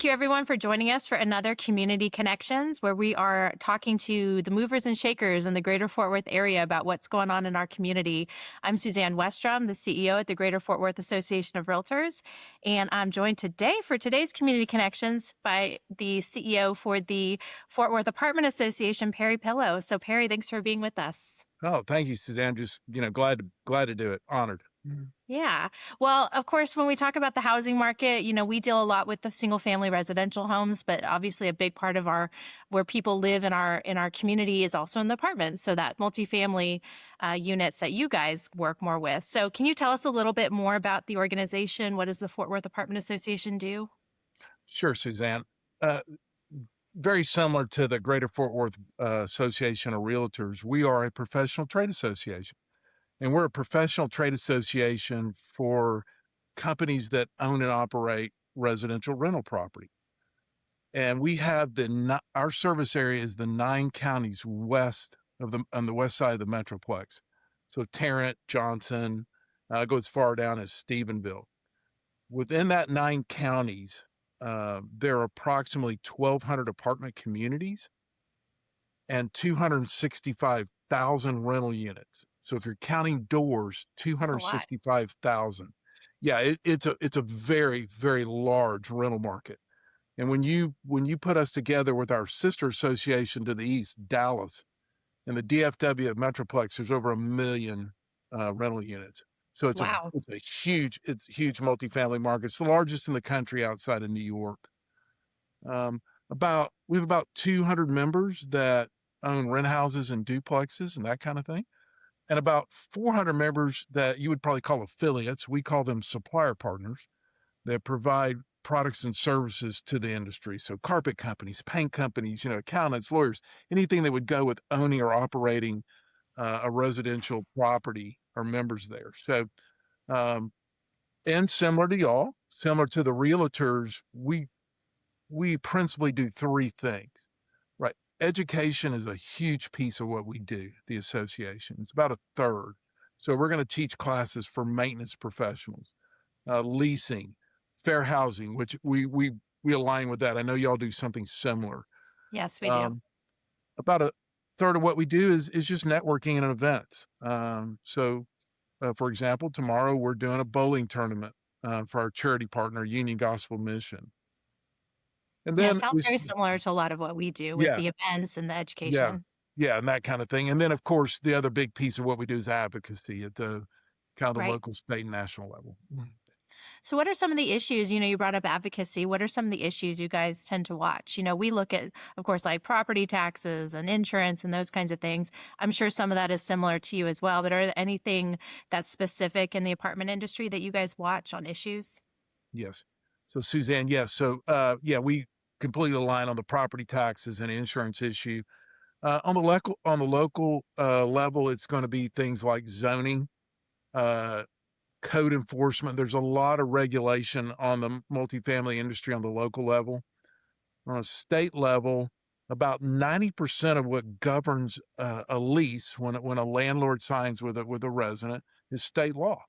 Thank you, everyone, for joining us for another Community Connections, where we are talking to the movers and shakers in the greater Fort Worth area about what's going on in our community. I'm Suzanne Westrum, the CEO at the Greater Fort Worth Association of Realtors, and I'm joined today for today's Community Connections by the CEO for the Fort Worth Apartment Association, Perry Pillow. So, Perry, thanks for being with us. Oh, thank you, Suzanne. Just, glad to do it. Honored. Yeah. Well, of course, when we talk about the housing market, we deal a lot with the single family residential homes, but obviously a big part of where people live in our community is also in the apartments. So that multifamily units that you guys work more with. So can you tell us a little bit more about the organization? What does the Fort Worth Apartment Association do? Sure, Suzanne. Uh, Very similar to the Greater Fort Worth Association of Realtors, we are a professional trade association. And we're a professional trade association for companies that own and operate residential rental property. And we have our service area is the 9 counties west on the west side of the Metroplex. So Tarrant, Johnson, goes far down as Stephenville. Within that 9 counties, there are approximately 1,200 apartment communities and 265,000 rental units. So if you're counting doors, That's a lot. 265,000. Yeah, it's a very, very large rental market. And when you put us together with our sister association to the east, Dallas, and the DFW Metroplex, there's over 1 million rental units. So Wow. it's a huge multifamily market. It's the largest in the country outside of New York. We have about 200 members that own rent houses and duplexes and that kind of thing, and about 400 members that you would probably call affiliates. We call them supplier partners that provide products and services to the industry. So carpet companies, paint companies, accountants, lawyers, anything that would go with owning or operating a residential property are members there. So, and similar to y'all, similar to the realtors, we principally do three things, right? Education is a huge piece of what we do, the association. It's about a third. So we're going to teach classes for maintenance professionals, leasing, fair housing, which we align with that. I know y'all do something similar. Yes, we do. About a third of what we do is just networking and events. For example, tomorrow we're doing a bowling tournament for our charity partner, Union Gospel Mission. And Yeah, then sounds very similar to a lot of what we do with yeah, the events and the yeah, education. yeah, and that kind of thing. And then, of course, the other big piece of what we do is advocacy at the kind of the Right. local, state, and national level. So what are some of the issues, you brought up advocacy. What are some of the issues you guys tend to watch? We look at, of course, like property taxes and insurance and those kinds of things. I'm sure some of that is similar to you as well, but are there anything that's specific in the apartment industry that you guys watch on issues? Yes. So, Suzanne, yes. So, yeah, we completely align on the property taxes and insurance issue. On the local level, it's going to be things like zoning, uh, code enforcement. There's a lot of regulation on the multifamily industry on the local level. On a state level, about 90% of what governs a lease when a landlord signs with a resident is state law.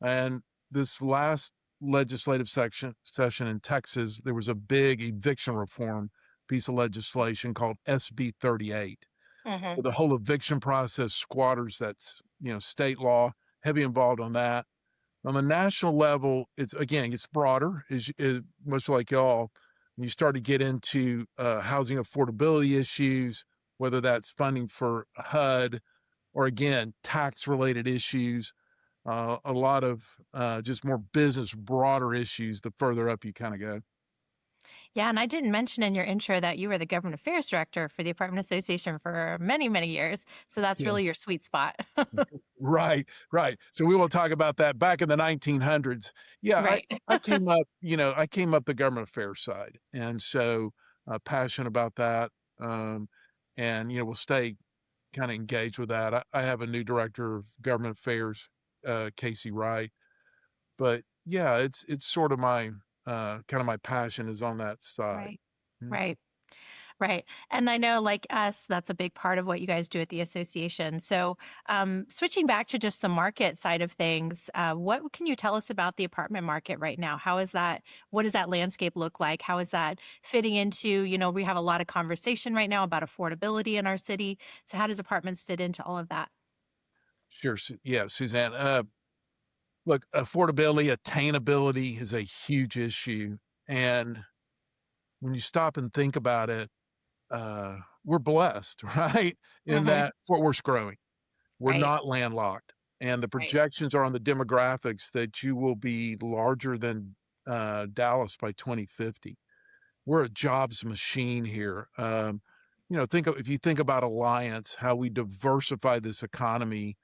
And this last legislative session in Texas, there was a big eviction reform piece of legislation called SB 38. Hmm. So the whole eviction process, squatters, that's, state law, heavy involved on that. On the national level, it's broader, is much like y'all. When you start to get into housing affordability issues, whether that's funding for HUD or again, tax related issues, a lot of just more business, broader issues the further up you kind of go. Yeah, and I didn't mention in your intro that you were the government affairs director for the Apartment Association for many, many years. So that's really Yes. your sweet spot. Right, right. So we will talk about that back in the 1900s. Yeah, Right. I came up the government affairs side. And so passionate about that. And, we'll stay kind of engaged with that. I have a new director of government affairs, Casey Wright. But yeah, it's sort of my kind of my passion is on that side. Right. Mm. Right. Right. And I know, like us, that's a big part of what you guys do at the association. So, switching back to just the market side of things, what can you tell us about the apartment market right now? How is that? What does that landscape look like? How is that fitting into, we have a lot of conversation right now about affordability in our city. So, how does apartments fit into all of that? Sure. Yeah, Suzanne. Look, affordability, attainability is a huge issue. And when you stop and think about it, we're blessed, right? In Hmm. that Fort Worth's growing. We're Right. not landlocked. And the Right. projections are on the demographics that you will be larger than Dallas by 2050. We're a jobs machine here. If you think about Alliance, how we diversified this economy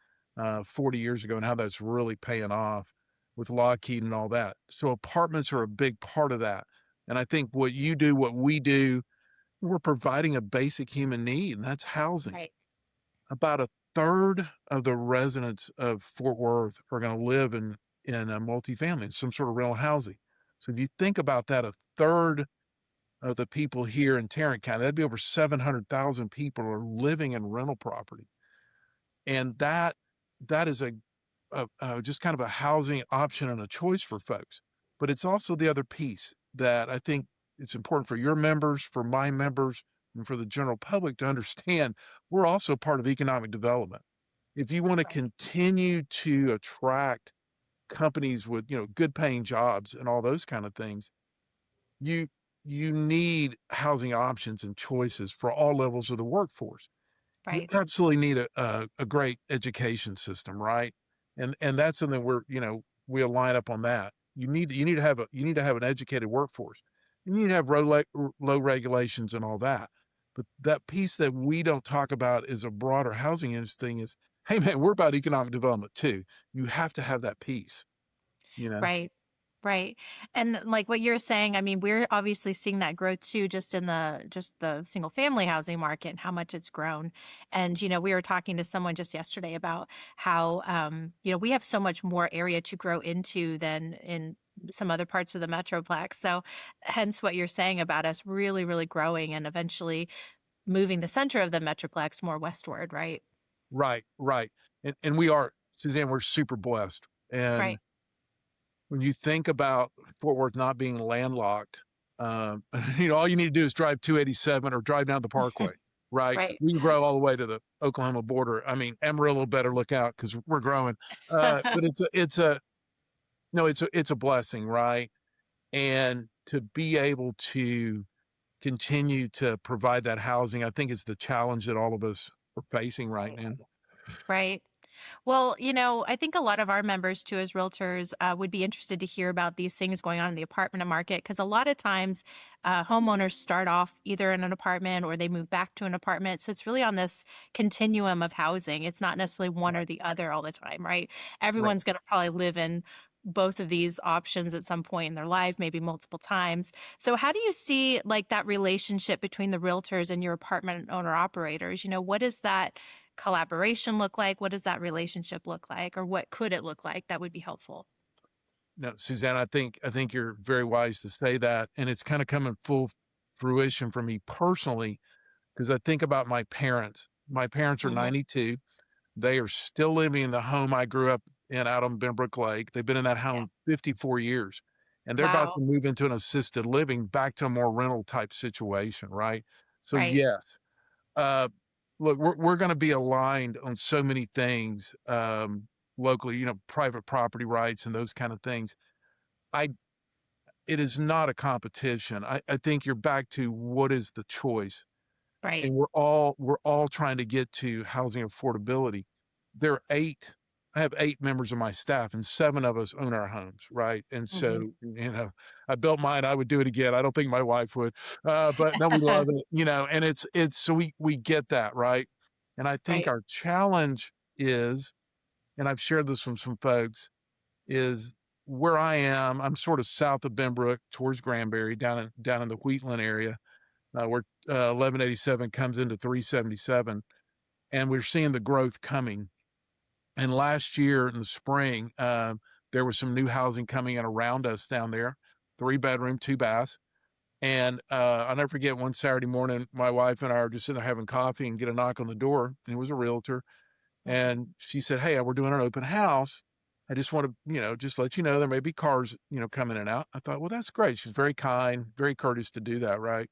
40 years ago and how that's really paying off with Lockheed and all that. So apartments are a big part of that. And I think what you do, what we do, we're providing a basic human need, and that's housing. Right. About a third of the residents of Fort Worth are going to live in a multifamily, some sort of rental housing. So if you think about that, a third of the people here in Tarrant County, that'd be over 700,000 people are living in rental property. And that is just kind of a housing option and a choice for folks. But it's also the other piece that I think it's important for your members, for my members, and for the general public to understand. We're also part of economic development. If you want to Right. continue to attract companies with, good paying jobs and all those kind of things, you you need housing options and choices for all levels of the workforce. You Right. absolutely need a great education system, right? And that's something we'll line up on that. You need to have an educated workforce. You need to have low regulations and all that. But that piece that we don't talk about is a broader housing industry thing is, hey man, we're about economic development too. You have to have that piece, you know? Right. Right. And like what you're saying, I mean, we're obviously seeing that growth too, just the single family housing market and how much it's grown. And, we were talking to someone just yesterday about how, we have so much more area to grow into than in some other parts of the Metroplex. So hence what you're saying about us really, really growing and eventually moving the center of the Metroplex more westward, right? Right, right. And we are, Suzanne, we're super blessed. And Right. when you think about Fort Worth not being landlocked, all you need to do is drive 287 or drive down the Parkway, right? Right. We can grow all the way to the Oklahoma border. I mean, Amarillo better look out because we're growing. But it's a blessing, right? And to be able to continue to provide that housing, I think is the challenge that all of us are facing right now. Right. Well, I think a lot of our members too, as realtors, would be interested to hear about these things going on in the apartment market because a lot of times homeowners start off either in an apartment or they move back to an apartment. So it's really on this continuum of housing. It's not necessarily one or Right, the other all the time, right? right. Everyone's going to probably live in both of these options at some point in their life, maybe multiple times. So how do you see like that relationship between the realtors and your apartment owner operators? What does that collaboration look like? What does that relationship look like? Or what could it look like that would be helpful? No, Suzanne, I think you're very wise to say that, and it's kind of coming full fruition for me personally because I think about my parents. My parents are Hmm. 92. They are still living in the home I grew up in out on Benbrook Lake. They've been in that Yeah. home 54 years, and they're about Wow. to move into an assisted living back to a more rental type situation, right? So Right. yes, uh, look, we're going to be aligned on so many things locally. Private property rights and those kind of things. I It is not a competition. I think you're back to what is the choice, Right. and we're all trying to get to housing affordability. There are 8 I have 8 members of my staff, and 7 of us own our homes, right? And Hmm. so, I built mine, I would do it again. I don't think my wife would, but no, we love it, and it's so we get that, right? And I think Right. our challenge is, and I've shared this with some folks, is where I am. I'm sort of south of Benbrook towards Granbury, down in the Wheatland area, where 1187 comes into 377, and we're seeing the growth coming. And last year in the spring, there was some new housing coming in around us down there, 3 bedroom, 2 baths. And I'll never forget one Saturday morning, my wife and I are just sitting there having coffee and get a knock on the door. And it was a realtor. Mhm. And she said, "Hey, we're doing an open house. I just want to, just let you know there may be cars, coming in and out." I thought, well, that's great. She's very kind, very courteous to do that, right?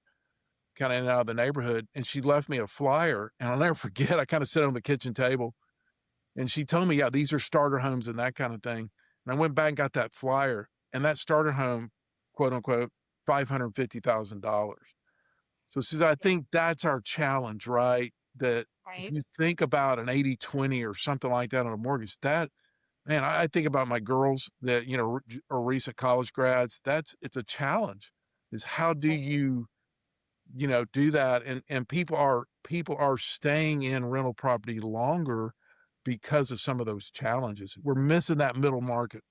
Kind of in and out of the neighborhood. And she left me a flyer. And I'll never forget, I kind of sat on the kitchen table and she told me, yeah, these are starter homes and that kind of thing. And I went back and got that flyer, and that starter home, quote unquote, $550,000. So, Susan, I Yeah. think that's our challenge, right? That if Right. you think about an 80-20 or something like that on a mortgage, that, man, I think about my girls that, are recent college grads. It's a challenge is how do Right. you, do that? And people are staying in rental property longer because of some of those challenges. We're missing that middle market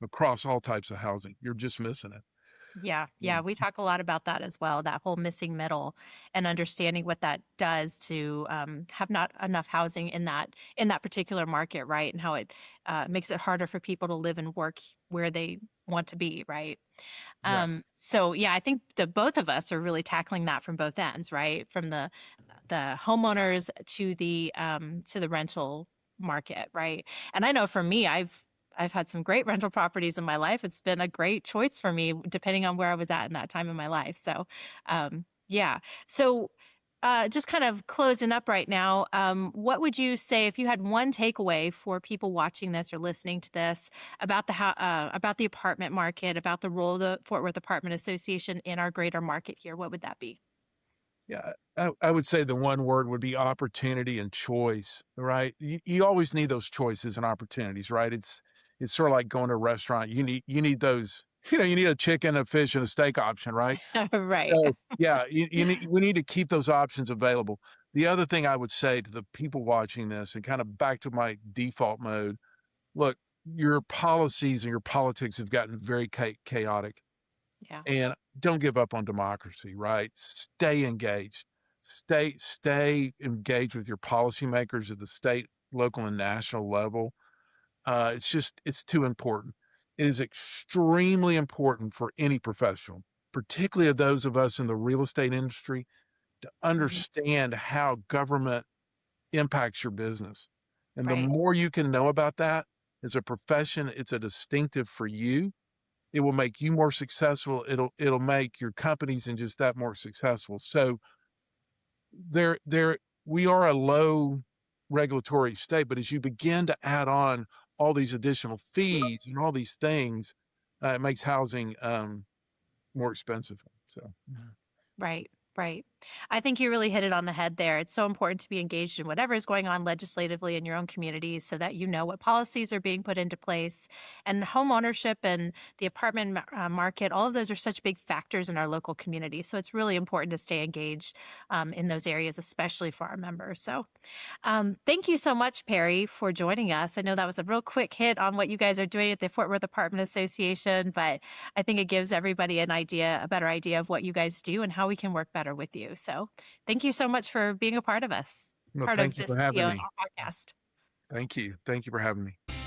across all types of housing. You're just missing it. Yeah, Yeah. yeah, we talk a lot about that as well, that whole missing middle and understanding what that does to have not enough housing in that particular market, right? And how it makes it harder for people to live and work where they want to be, right? Yeah. So yeah, I think the both of us are really tackling that from both ends, right? From the homeowners to the rental market, right? And I know for me, I've had some great rental properties in my life. It's been a great choice for me, depending on where I was at in that time in my life. So, yeah. So, just kind of closing up right now, what would you say if you had one takeaway for people watching this or listening to this about about the apartment market, about the role of the Fort Worth Apartment Association in our greater market here? What would that be? Yeah. I would say the one word would be opportunity and choice, right? You always need those choices and opportunities, right? It's sort of like going to a restaurant. You need those, you need a chicken, a fish, and a steak option, right? Right. So, yeah, we need to keep those options available. The other thing I would say to the people watching this and kind of back to my default mode, look, your policies and your politics have gotten very chaotic, Yeah. and don't give up on democracy, right? Stay engaged. Stay engaged with your policymakers at the state, local, and national level. It's too important. It is extremely important for any professional, particularly of those of us in the real estate industry, to Mhm. understand how government impacts your business. And the Right. more you can know about that as a profession, it's a distinctive for you. It will make you more successful. It'll make your companies and just that more successful. So there we are a low regulatory state, but as you begin to add on all these additional fees and all these things, it makes housing more expensive. So Right, right. I think you really hit it on the head there. It's so important to be engaged in whatever is going on legislatively in your own communities so that you know what policies are being put into place. And home ownership and the apartment market, all of those are such big factors in our local community. So it's really important to stay engaged in those areas, especially for our members. So thank you so much, Perry, for joining us. I know that was a real quick hit on what you guys are doing at the Fort Worth Apartment Association, but I think it gives everybody a better idea of what you guys do and how we can work better with you. So thank you so much for being a part of no, part of thank you this for having video and me. our podcast. Thank you. Thank you for having me.